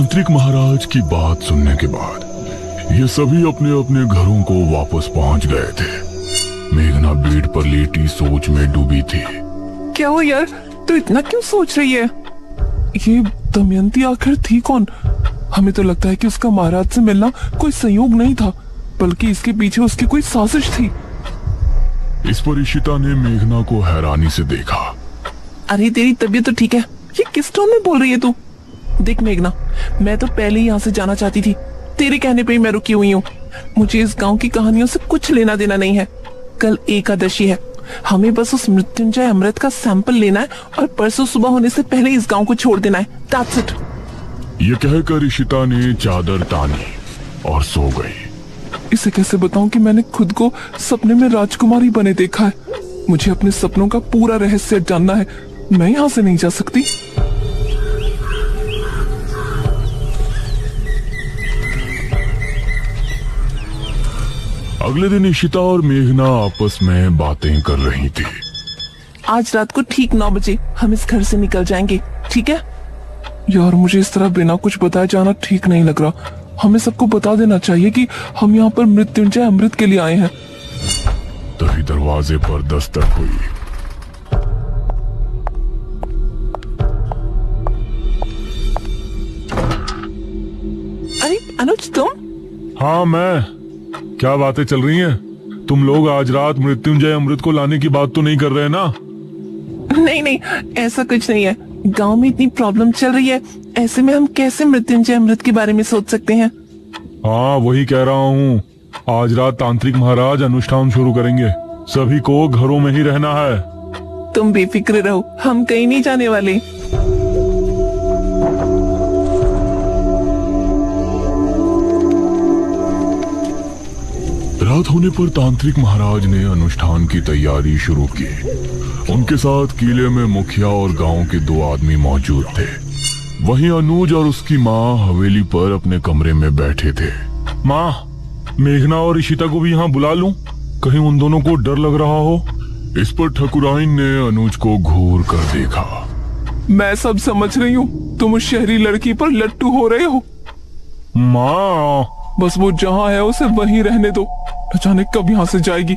तांत्रिक महाराज की बात सुनने के बाद ये सभी अपने अपने घरों को वापस पहुंच गए थे। मेघना बेड पर लेटी सोच में डूबी थी। क्या हो यार, तू इतना क्यों सोच रही है? ये दमयंती आखिर थी कौन? हमें तो लगता है कि उसका महाराज से मिलना कोई संयोग नहीं था, बल्कि इसके पीछे उसकी कोई साजिश थी। इस पर इशिता ने मेघना को हैरानी से देखा। अरे तेरी तबीयत तो ठीक है, ये किस टोन में बोल रही है तू? देख मेघना, मैं तो पहले ही यहाँ से जाना चाहती थी, तेरे कहने पे ही मैं रुकी हुई हूँ। मुझे इस गांव की कहानियों से कुछ लेना देना नहीं है। कल एकादशी है, हमें बस उस मृत्युंजय अमृत का सैंपल लेना है और परसों सुबह होने से पहले इस गांव को छोड़ देना है। That's it। ये कहकर इशिता ने चादर तानी और सो गई। इसे कैसे बताऊं कि मैंने खुद को सपने में राजकुमारी बने देखा है। मुझे अपने सपनों का पूरा रहस्य जानना है। मैं यहाँ से नहीं जा सकती। अगले दिन इशिता और मेघना आपस में बातें कर रही थी। आज रात को ठीक 9 बजे हम इस घर से निकल जाएंगे, ठीक है? यार मुझे इस तरह बिना कुछ बताए जाना ठीक नहीं लग रहा। हमें सबको बता देना चाहिए कि हम यहाँ पर मृत्युंजय अमृत के लिए आए हैं। तभी दरवाजे पर दस्तक हुई। अरे अनुज, तुम? हाँ मैं। क्या बातें चल रही हैं? तुम लोग आज रात मृत्युंजय अमृत को लाने की बात तो नहीं कर रहे ना? नहीं नहीं, ऐसा कुछ नहीं है। गांव में इतनी प्रॉब्लम चल रही है, ऐसे में हम कैसे मृत्युंजय अमृत के बारे में सोच सकते हैं? हाँ वही कह रहा हूँ। आज रात तांत्रिक महाराज अनुष्ठान शुरू करेंगे। सभी को घरों में ही रहना है। तुम बेफिक्र रहो, हम कहीं नहीं जाने वाले। रात होने पर तांत्रिक महाराज ने अनुष्ठान की तैयारी शुरू की। उनके साथ किले में मुखिया और गांव के 2 आदमी मौजूद थे। वहीं अनुज और उसकी माँ हवेली पर अपने कमरे में बैठे थे। माँ, मेघना और इशिता को भी यहाँ बुला लूं? कहीं उन दोनों को डर लग रहा हो। इस पर ठकुराइन ने अनुज को घूर कर देखा। मैं सब समझ रही हूँ, तुम उस शहरी लड़की पर लट्टू हो रहे हो। माँ, बस वो जहाँ है उसे वहीं रहने दो। न जाने कब यहाँ से जाएगी।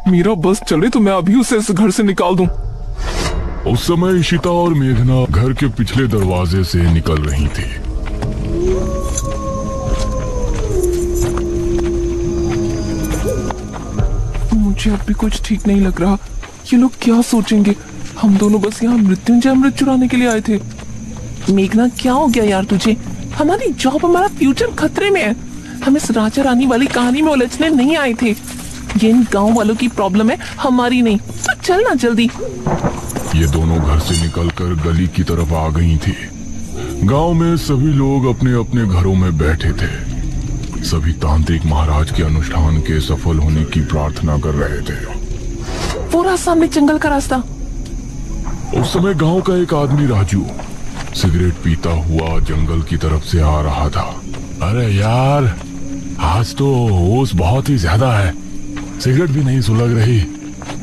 मेरा बस चले तो मैं अभी उसे इस घर से निकाल दूं। उस समय इशिता और मेघना घर के पिछले दरवाजे से निकल रही थी। मुझे अब भी कुछ ठीक नहीं लग रहा। ये लोग क्या सोचेंगे? हम दोनों बस यहाँ मृत्युंजय अमृत चुराने के लिए आए थे। मेघना, क्या हो गया यार तुझे? हमारी जॉब, हमारा फ्यूचर खतरे में है। हम इस राजा रानी वाली कहानी में उलझने नहीं आए थे। ये इन गांव वालों की प्रॉब्लम है, हमारी नहीं। तो चल ना जल्दी। ये दोनों घर से निकलकर गली की तरफ आ गई थी। गांव में सभी लोग अपने अपने घरों में बैठे थे। सभी तांत्रिक महाराज के अनुष्ठान के सफल होने की प्रार्थना कर रहे थे। पूरा सामने जंगल का रास्ता। उस समय गांव का एक आदमी राजू सिगरेट पीता हुआ जंगल की तरफ से आ रहा था। अरे यार, आज तो ओस बहुत ही ज्यादा है, सिगरेट भी नहीं सुलग रही।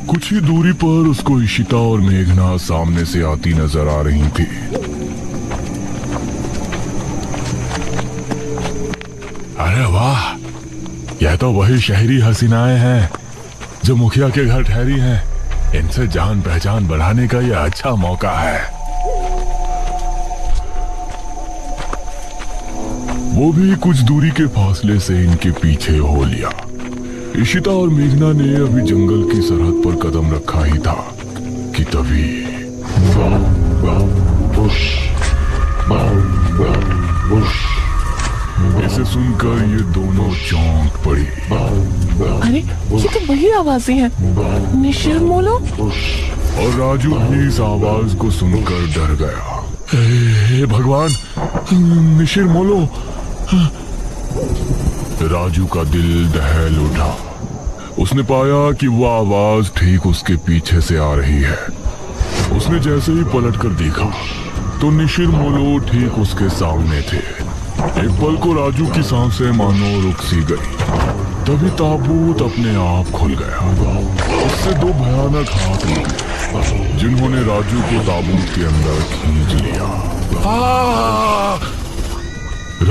कुछ ही दूरी पर उसको इशिता और मेघना सामने से आती नजर आ रही थी। अरे वाह, यह तो वही शहरी हसीनाएं हैं जो मुखिया के घर ठहरी हैं। इनसे जान पहचान बढ़ाने का यह अच्छा मौका है। वो भी कुछ दूरी के फासले से इनके पीछे हो लिया। इशिता और मेघना ने अभी जंगल की सरहद पर कदम रखा ही था कि तभी इसे सुनकर ये दोनों चौंक पड़ी। अरे ये तो वही आवाजें हैं। निशिर मोलो। और राजू भी इस आवाज को सुनकर डर गया। हे भगवान, निशिर मोलो। राजू का दिल दहल उठा। उसने पाया कि वो आवाज ठीक उसके पीछे से आ रही है। उसने जैसे ही पलटकर देखा तो निशिर मोलो ठीक उसके सामने थे। एक पल को राजू की सांसें मानो रुक सी गई। तभी ताबूत अपने आप खुल गया। उससे 2 भयानक हाथ निकले जिन्होंने राजू को ताबूत के अंदर खींच लिया।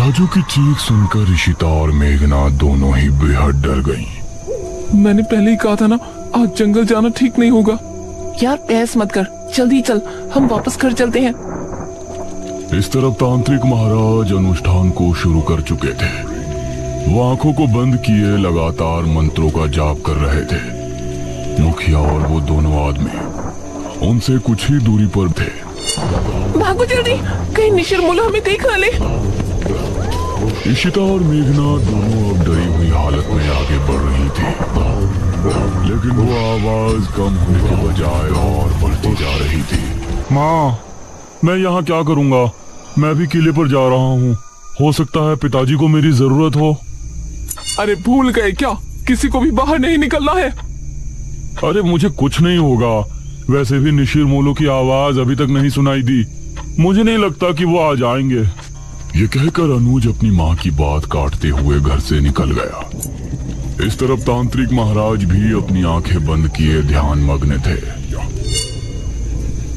राजू की चीख सुनकर इशिता और मेघना दोनों ही बेहद डर गईं। मैंने पहले ही कहा था ना, आज जंगल जाना ठीक नहीं होगा। यार बहस मत कर, जल्दी चल, हम वापस घर चलते हैं। इस तरफ तांत्रिक महाराज अनुष्ठान को शुरू कर चुके थे। वो आंखों को बंद किए लगातार मंत्रों का जाप कर रहे थे। मुखिया और वो दोनों आदमी उनसे कुछ ही दूरी पर थे। भागो जल्दी, कहीं निशिर-मुलो हमें देख ना ले। इशिता और मेघना दोनों अब डरी हुई हालत में आगे बढ़ रही थी, लेकिन वो आवाज कम होने के बजाय और बढ़ती जा रही थी। माँ, मैं यहाँ क्या करूँगा? मैं भी किले पर जा रहा हूँ। हो सकता है पिताजी को मेरी जरूरत हो। अरे भूल गए क्या, किसी को भी बाहर नहीं निकलना है। अरे मुझे कुछ नहीं होगा। वैसे भी निशिर-मुलो की आवाज अभी तक नहीं सुनाई दी। मुझे नहीं लगता कि वो आ जाएंगे। ये कहकर अनुज अपनी माँ की बात काटते हुए घर से निकल गया। इस तरफ तांत्रिक महाराज भी अपनी आंखें बंद किए ध्यान मग्न थे।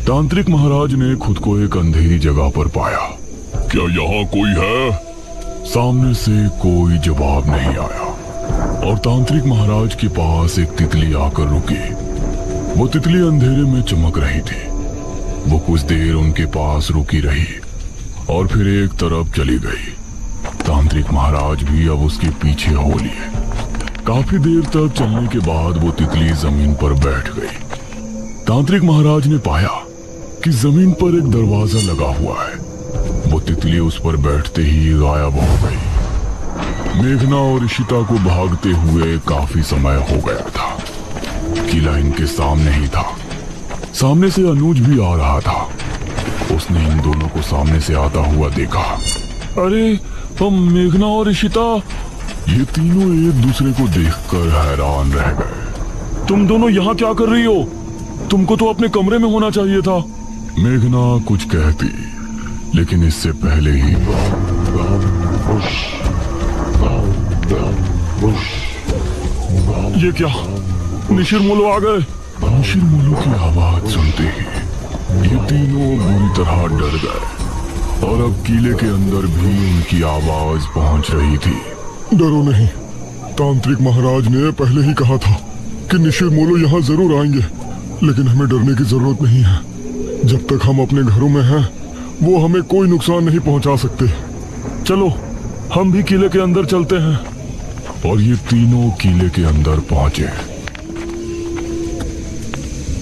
तांत्रिक महाराज ने खुद को एक अंधेरी जगह पर पाया। क्या यहाँ कोई है? सामने से कोई जवाब नहीं आया और तांत्रिक महाराज के पास एक तितली आकर रुकी। वो तितली अंधेरे में चमक रही थी। वो कुछ देर उनके पास रुकी रही और फिर एक तरफ चली गई। तांत्रिक महाराज भी अब उसके पीछे हो लिए। काफी देर तक चलने के बाद वो तितली जमीन पर बैठ गई। तांत्रिक महाराज ने पाया कि जमीन पर एक दरवाजा लगा हुआ है। वो तितली उस पर बैठते ही गायब हो गई। मेघना और इशिता को भागते हुए काफी समय हो गया था। किला इनके सामने ही था। सामने से अनुज भी आ रहा था। उसने इन दोनों को सामने से आता हुआ देखा। अरे हम मेघना और इशिता, ये तीनों एक दूसरे को देखकर हैरान रह गए। तुम दोनों यहाँ क्या कर रही हो? तुमको तो अपने कमरे में होना चाहिए था। मेघना कुछ कहती, लेकिन इससे पहले ही ये क्या, निशिर-मुलो आ गए। निशिर-मुलो की आवाज सुनते ही ये तीनों बुरी तरह डर गए और अब किले के अंदर भी उनकी आवाज पहुंच रही थी। डरो नहीं, तांत्रिक महाराज ने पहले ही कहा था कि निशिर-मुलो यहाँ जरूर आएंगे, लेकिन हमें डरने की जरूरत नहीं है। जब तक हम अपने घरों में हैं, वो हमें कोई नुकसान नहीं पहुंचा सकते। चलो हम भी किले के अंदर चलते हैं। और ये तीनों किले के अंदर पहुंचे।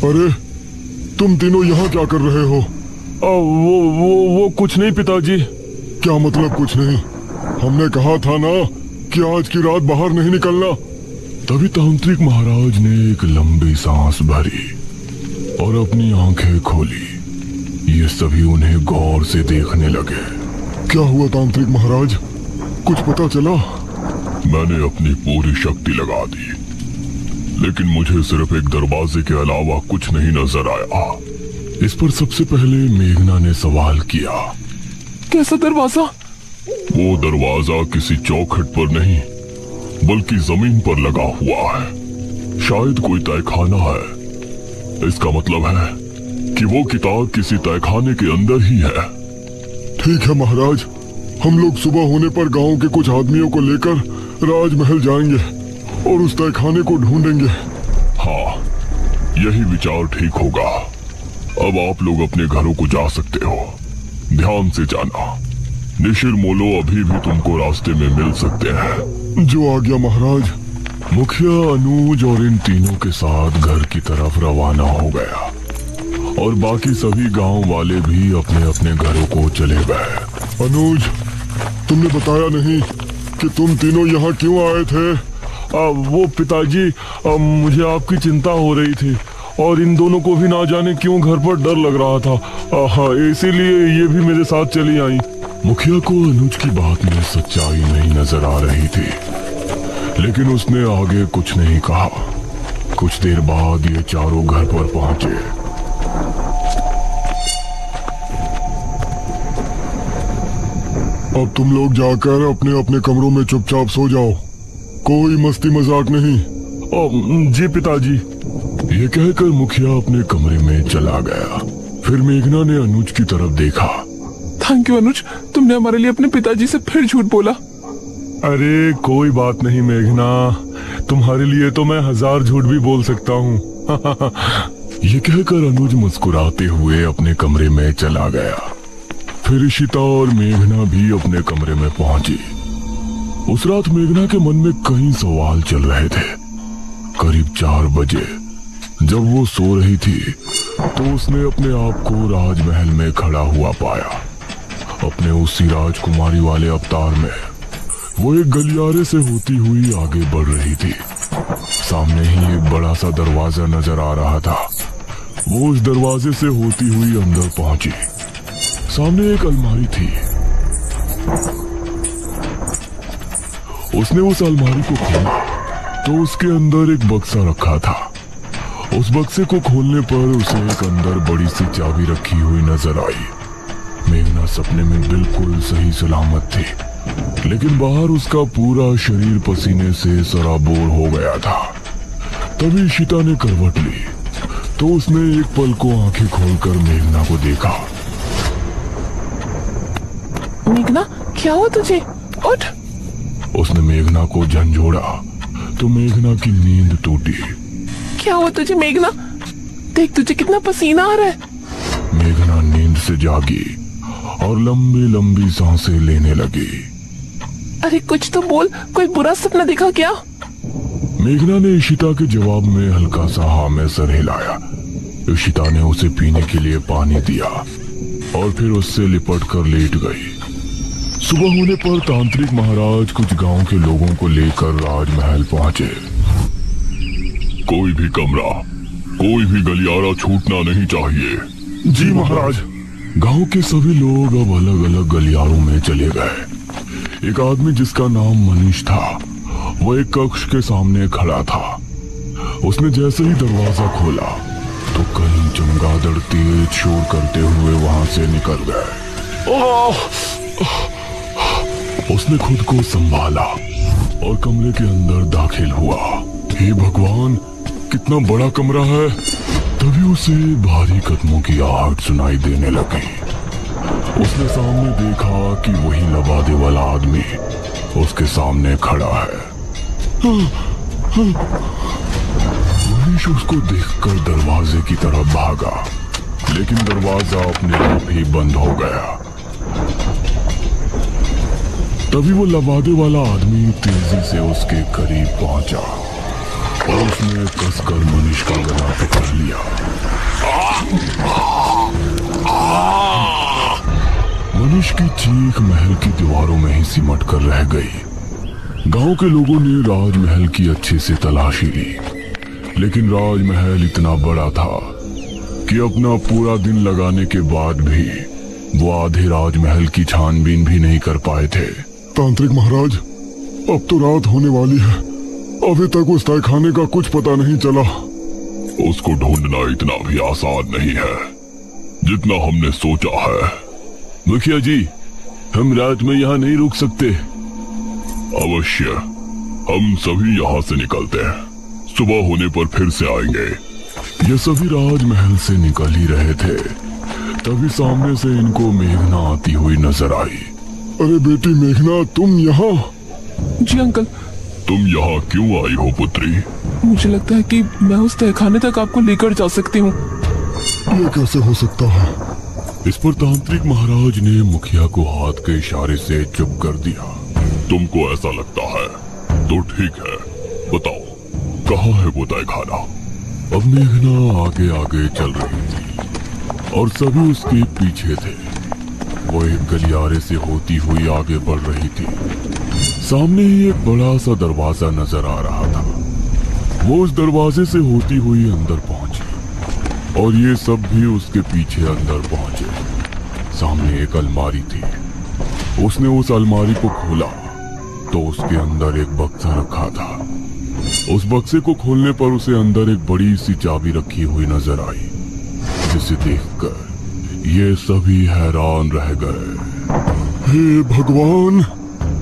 अरे तुम तीनों यहाँ क्या कर रहे हो? वो कुछ नहीं पिताजी। क्या मतलब कुछ नहीं? हमने कहा था ना कि आज की रात बाहर नहीं निकलना। तभी तांत्रिक महाराज ने एक लंबी सांस भरी और अपनी आंखें खोली। ये सभी उन्हें गौर से देखने लगे। क्या हुआ तांत्रिक महाराज, कुछ पता चला? मैंने अपनी पूरी शक्ति लगा दी, लेकिन मुझे सिर्फ एक दरवाजे के अलावा कुछ नहीं नजर आया। इस पर सबसे पहले मेघना ने सवाल किया। कैसा दरवाजा? वो दरवाजा किसी चौखट पर नहीं, बल्कि जमीन पर लगा हुआ है। शायद कोई तहखाना है। इसका मतलब है कि वो किताब किसी तहखाने के अंदर ही है। ठीक है महाराज, हम लोग सुबह होने पर गांव के कुछ आदमियों को लेकर राजमहल जाएंगे और उस तहखाने को ढूंढेंगे। हाँ, यही विचार ठीक होगा। अब आप लोग अपने घरों को जा सकते हो। ध्यान से जाना, निशिर-मुलो अभी भी तुमको रास्ते में मिल सकते हैं। जो आ गया महाराज। मुखिया अनुज और इन तीनों के साथ घर की तरफ रवाना हो गया और बाकी सभी गांव वाले भी अपने अपने घरों को चले गए। अनुज, तुमने बताया नहीं कि तुम तीनों यहाँ क्यों आए थे? वो पिताजी, मुझे आपकी चिंता हो रही थी और इन दोनों को भी ना जाने क्यों घर पर डर लग रहा था। इसीलिए ये भी मेरे साथ चली आई। मुखिया को अनुज की बात में सच्चाई नहीं नजर आ रही थी, लेकिन उसने आगे कुछ नहीं कहा। कुछ देर बाद ये चारों घर पर पहुंचे। अब तुम लोग जाकर अपने अपने कमरों में चुपचाप सो जाओ। कोई मस्ती मजाक नहीं। जी पिताजी। ये कहकर मुखिया अपने कमरे में चला गया। फिर मेघना ने अनुज की तरफ देखा। थैंक यू अनुज, तुमने हमारे लिए अपने पिताजी से फिर झूठ बोला। अरे कोई बात नहीं मेघना, तुम्हारे लिए तो मैं 1000 झूठ भी बोल सकता हूँ। ये कहकर अनुज मुस्कुराते हुए अपने कमरे में चला गया। फिर इशिता और मेघना भी अपने कमरे में पहुंची। उस रात मेघना के मन में कई सवाल चल रहे थे। करीब 4 बजे जब वो सो रही थी तो उसने अपने आप को राजमहल में खड़ा हुआ पाया। अपने उसी राजकुमारी वाले अवतार में वो एक गलियारे से होती हुई आगे बढ़ रही थी। सामने ही एक बड़ा सा दरवाजा नजर आ रहा था। वो उस दरवाजे से होती हुई अंदर पहुंची। सामने एक अलमारी थी। उसने उस अलमारी को खोला तो उसके अंदर एक बक्सा रखा था। उस बक्से को खोलने पर उसे एक अंदर बड़ी सी चाबी रखी हुई नजर आई। मेघना सपने में बिल्कुल सही सलामत थी, लेकिन बाहर उसका पूरा शरीर पसीने से सराबोर हो गया था। तभी इशिता ने करवट ली तो उसने एक पल को आंखें खोलकर मेघना को देखा। मेघना, क्या हुआ तुझे? उठ। उसने मेघना को झंझोड़ा तो मेघना की नींद टूटी। क्या हुआ तुझे मेघना? देख तुझे कितना पसीना आ रहा है। मेघना नींद से जागी और लंबी लंबी सांसें लेने लगी। अरे कुछ तो बोल, कोई बुरा सपना देखा क्या? मेघना ने इशिता के जवाब में हल्का सा हाँ में सर हिलाया। इशिता ने उसे पीने के लिए पानी दिया और फिर उससे लिपट कर लेट गई। सुबह होने पर तांत्रिक महाराज कुछ गांव के लोगों को लेकर राजमहल पहुंचे। कोई भी कमरा, कोई भी गलियारा छूटना नहीं चाहिए। जी महाराज। गांव के सभी लोग अब अलग अलग गलियारों में चले गए। एक आदमी जिसका नाम मनीष था, वो एक कक्ष के सामने खड़ा था। उसने जैसे ही दरवाजा खोला तो कई चमगादड़ तेज शोर करते हुए वहां से निकल गए। उसने खुद को संभाला और कमरे के अंदर दाखिल हुआ। हे भगवान, कितना बड़ा कमरा है। तभी उसे भारी कदमों की आहट सुनाई देने लगी। उसने सामने देखा कि वही लबादे वाला आदमी उसके सामने खड़ा है। मनीष उसको देखकर दरवाजे की तरफ भागा, लेकिन दरवाजा अपने आप ही बंद हो गया। तभी वो लबादे वाला आदमी तेजी से उसके करीब पहुंचा और उसने कसकर मनीष का गला पकड़ लिया। मनीष की चीख महल की दीवारों में ही सिमट कर रह गई। गांव के लोगों ने राजमहल की अच्छे से तलाशी ली, लेकिन राजमहल इतना बड़ा था कि अपना पूरा दिन लगाने के बाद भी वो आधे राजमहल की छानबीन भी नहीं कर पाए थे। तांत्रिक महाराज, अब तो रात होने वाली है। अभी तक उस तहखाने का कुछ पता नहीं चला। उसको ढूंढना इतना भी आसान नहीं है जितना हमने सोचा है। मुखिया जी, हम रात में यहाँ नहीं रुक सकते। अवश्य, हम सभी यहाँ से निकलते हैं। सुबह होने पर फिर से आएंगे। ये सभी राजमहल से निकल ही रहे थे, तभी सामने से इनको मेघना आती हुई नजर आई। अरे बेटी मेघना, तुम यहाँ? जी अंकल। तुम यहाँ क्यों आई हो पुत्री? मुझे लगता है कि मैं उस तहखाने तक आपको लेकर जा सकती हूँ। ये कैसे हो सकता है? इस पर तांत्रिक महाराज ने मुखिया को हाथ के इशारे से चुप कर दिया। तुमको ऐसा लगता है तो ठीक है, बताओ कहाँ है वो तहखाना? अब मेघना आगे आगे चल रही थी और सभी उसके पीछे थे। वो एक गलियारे से होती हुई आगे बढ़ रही थी। सामने ही एक बड़ा सा दरवाजा नजर आ रहा था। वो उस दरवाजे से होती हुई अंदर पहुंची और ये सब भी उसके पीछे अंदर पहुंचे। सामने एक अलमारी थी। उसने उस अलमारी को खोला तो उसके अंदर एक बक्सा रखा था। उस बक्से को खोलने पर उसे अंदर एक बड़ी सी चाबी रखी हुई नजर आई, जिसे देखकर ये सभी हैरान रह गए। हे भगवान!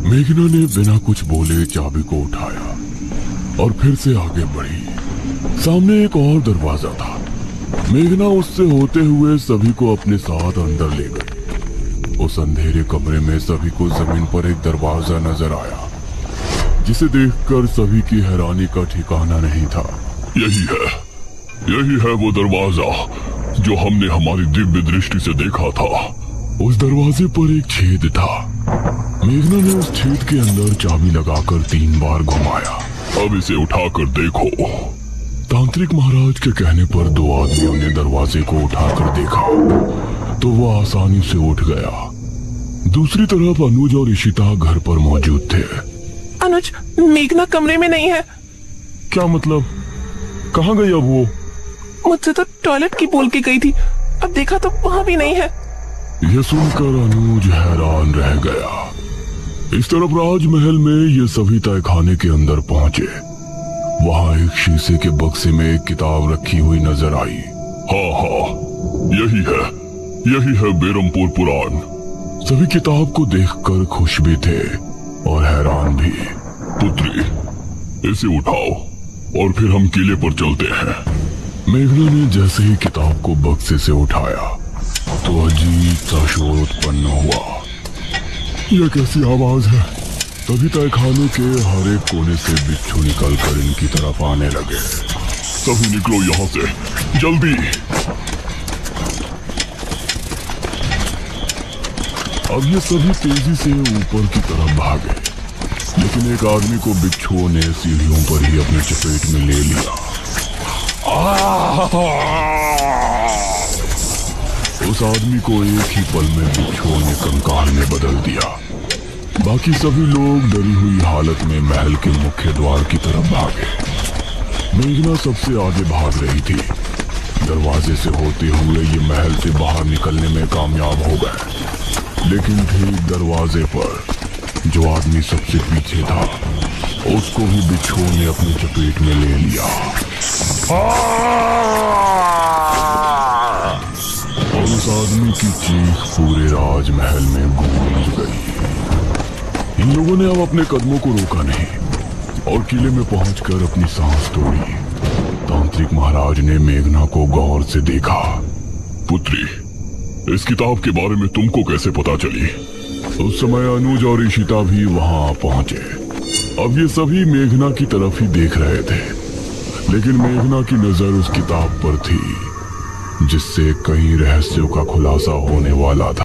मेघना ने बिना कुछ बोले चाबी को उठाया और फिर से आगे बढ़ी। सामने एक और दरवाजा था। मेघना उससे होते हुए सभी को अपने साथ अंदर ले गई। उस अंधेरे कमरे में सभी को जमीन पर एक दरवाजा नजर आया, जिसे देखकर सभी की हैरानी का ठिकाना नहीं था। यही है वो दरवाजा जो हमने हमारी दिव्य दृष्टि से देखा था। उस दरवाजे पर एक छेद था। मेघना ने उस छेद के अंदर चाबी लगाकर 3 बार घुमाया। अब इसे उठाकर देखो। तांत्रिक महाराज के कहने पर 2 आदमियों ने दरवाजे को उठाकर देखा तो वह आसानी से उठ गया। दूसरी तरफ अनुज और इशिता घर पर मौजूद थे। अनुज, मेघना कमरे में नहीं है। क्या मतलब? कहाँ गई अब वो? मुझसे तो टॉयलेट की बोल के गई थी, अब देखा तो वहां भी नहीं है। यह सुनकर अनुज हैरान रह गया। इस तरफ राजमहल में ये सभी तहखाने के अंदर पहुंचे। वहां एक शीशे के बक्से में एक किताब रखी हुई नजर आई। हाँ, यही है बेरमपुर पुराण। सभी किताब को देखकर खुश भी थे और हैरान भी। पुत्री, इसे उठाओ और फिर हम किले पर चलते हैं। मेघना ने जैसे ही किताब को बक्से से उठाया तो अजीब सा शोर उत्पन्न हुआ। यह कैसी आवाज है? तभी तहखाने के हर एक कोने से बिच्छू निकलकर इनकी तरफ आने लगे। सभी निकलो यहाँ से, जल्दी। अब ये सभी तेजी से ऊपर की तरफ भागे, लेकिन एक आदमी को बिच्छुओं ने सीढ़ियों पर ही अपने चपेट में ले लिया। उस आदमी को एक ही पल में बिच्छुओं ने कंकाल में बदल दिया। बाकी सभी लोग डरी हुई हालत में महल के मुख्य द्वार की तरफ भागे। मेघना सबसे आगे भाग रही थी। दरवाजे से होते हुए ये महल से बाहर निकलने में कामयाब हो गए, लेकिन ठीक दरवाजे पर जो आदमी सबसे पीछे था उसको भी बिच्छुओं ने अपनी चपेट में ले लिया। और उस आदमी की चीख पूरे राजमहल में गूंज गई। इन लोगों ने अब अपने कदमों को रोका नहीं और किले में पहुंचकर अपनी सांस तोड़ी। तांत्रिक महाराज ने मेघना को गौर से देखा। पुत्री, इस किताब के बारे में तुमको कैसे पता चली? उस समय अनुज और इशिता भी वहां पहुंचे। अब ये सभी मेघना की तरफ ही देख रहे थे, लेकिन मेघना की नजर उस किताब पर थी जिससे कई रहस्यों का खुलासा होने वाला था।